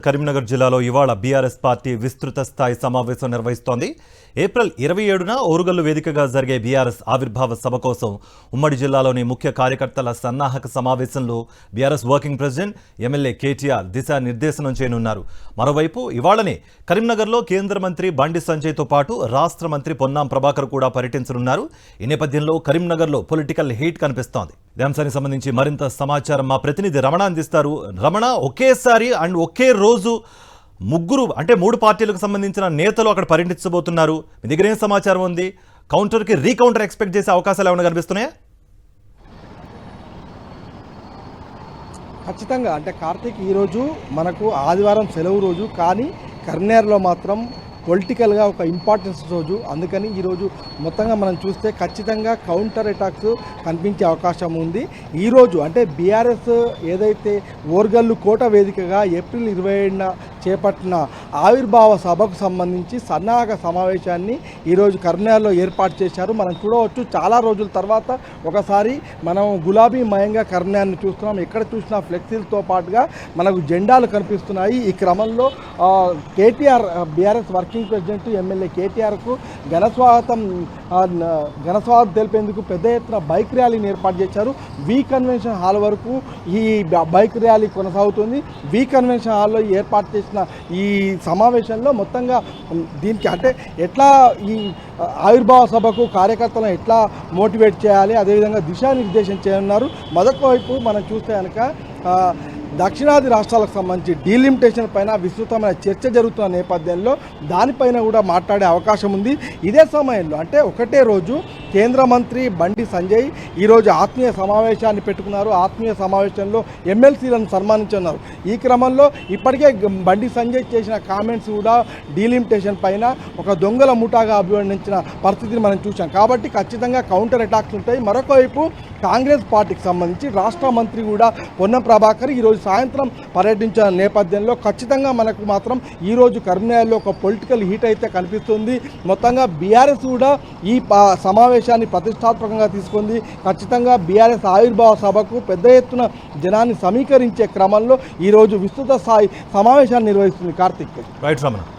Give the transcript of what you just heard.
కరీంనగర్ జిల్లాలో ఇవాళ BRS party విస్తృత స్థాయి సమావేశం నిర్వహిస్తోంది. ఏప్రిల్ 27న ఓరుగల్లు వేదికగా జరిగే బీఆర్ఎస్ ఆవిర్భావ సభ కోసం ఉమ్మడి జిల్లాలోని ముఖ్య కార్యకర్తల సన్నాహక సమావేశంలో BRS working president MLA KTR దిశానిర్దేశనం చేయనున్నారు. మరోవైపు ఇవాళనే కరీంనగర్లో కేంద్ర మంత్రి బండి సంజయ్తో పాటు రాష్ట్ర మంత్రి పొన్నాం ప్రభాకర్ కూడా పర్యటించనున్నారు. ఈ నేపథ్యంలో కరీంనగర్లో పొలిటికల్ హీట్ కనిపిస్తోంది. ఈ అంశానికి సంబంధించి మరింత సమాచారం మా ప్రతినిధి రమణ అందిస్తారు. రమణ, ఒకేసారి అండ్ ఒకే రోజు మూడు పార్టీలకు సంబంధించిన నేతలు అక్కడ పర్యటించబోతున్నారు. మీ దగ్గర ఏం సమాచారం ఉంది? కౌంటర్కి రీకౌంటర్ ఎక్స్పెక్ట్ చేసే అవకాశాలు ఏమైనా కనిపిస్తున్నాయా? ఖచ్చితంగా అంటే కార్తీక్, ఈరోజు మనకు ఆదివారం సెలవు రోజు, కానీ కరీంనగర్లో మాత్రం పొలిటికల్గా ఒక ఇంపార్టెన్స్ రోజు. అందుకని ఈరోజు మొత్తంగా మనం చూస్తే ఖచ్చితంగా కౌంటర్ అటాక్స్ కనిపించే అవకాశం ఉంది. ఈరోజు అంటే బీఆర్ఎస్ ఏదైతే ఓర్గల్లు కోట వేదికగా ఏప్రిల్ 27న చేపట్టిన ఆవిర్భావ సభకు సంబంధించి సన్నాహక సమావేశాన్ని ఈరోజు కరీంనగర్లో ఏర్పాటు చేశారు. మనం చూడవచ్చు, చాలా రోజుల తర్వాత ఒకసారి మనం గులాబీ మయంగా కరీంనగర్ని చూస్తున్నాం. ఎక్కడ చూసినా ఫ్లెక్సీలతో పాటుగా మనకు జెండాలు కనిపిస్తున్నాయి. ఈ క్రమంలో KTR, BRS working president MLA కేటీఆర్కు ఘనస్వాగతం తెలిపేందుకు పెద్ద ఎత్తున బైక్ ర్యాలీని ఏర్పాటు చేశారు. వి కన్వెన్షన్ హాల్ వరకు ఈ బైక్ ర్యాలీ కొనసాగుతుంది. వి కన్వెన్షన్ హాల్లో ఏర్పాటు చేసిన ఈ సమావేశంలో మొత్తంగా దీనికి అంటే ఎట్లా ఈ ఆవిర్భావ సభకు కార్యకర్తలను ఎట్లా మోటివేట్ చేయాలి, అదేవిధంగా దిశానిర్దేశం చేయనున్నారు. మొదటి వైపు మనం చూస్తే కనుక దక్షిణాది రాష్ట్రాలకు సంబంధించి డీలిమిటేషన్ పైన విస్తృతమైన చర్చ జరుగుతున్న నేపథ్యంలో దానిపైన కూడా మాట్లాడే అవకాశం ఉంది. ఇదే సమయంలో అంటే ఒకటే రోజు కేంద్ర మంత్రి బండి సంజయ్ ఈరోజు ఆత్మీయ సమావేశాన్ని పెట్టుకున్నారు. ఆత్మీయ సమావేశంలో ఎమ్మెల్సీలను సన్మానించున్నారు. ఈ క్రమంలో ఇప్పటికే బండి సంజయ్ చేసిన కామెంట్స్ కూడా డీలిమిటేషన్ పైన ఒక దొంగల ముఠాగా అభివర్ణించిన పరిస్థితిని మనం చూసాం. కాబట్టి ఖచ్చితంగా కౌంటర్ అటాక్స్ ఉంటాయి. మరొక వైపు కాంగ్రెస్ పార్టీకి సంబంధించి రాష్ట్ర మంత్రి కూడా పొన్నం ప్రభాకర్ ఈరోజు సాయంత్రం పర్యటించిన నేపథ్యంలో ఖచ్చితంగా మనకు మాత్రం ఈరోజు కరీంనగర్లో ఒక పొలిటికల్ హీట్ అయితే కనిపిస్తుంది. మొత్తంగా బీఆర్ఎస్ కూడా ఈ సమావేశాన్ని ప్రతిష్టాత్మకంగా తీసుకుంది. ఖచ్చితంగా బీఆర్ఎస్ ఆవిర్భావ సభకు పెద్ద ఎత్తున జనాన్ని సమీకరించే క్రమంలో ఈరోజు విస్తృత స్థాయి సమావేశాన్ని నిర్వహిస్తుంది. కార్తీక్. రైట్ రమణ.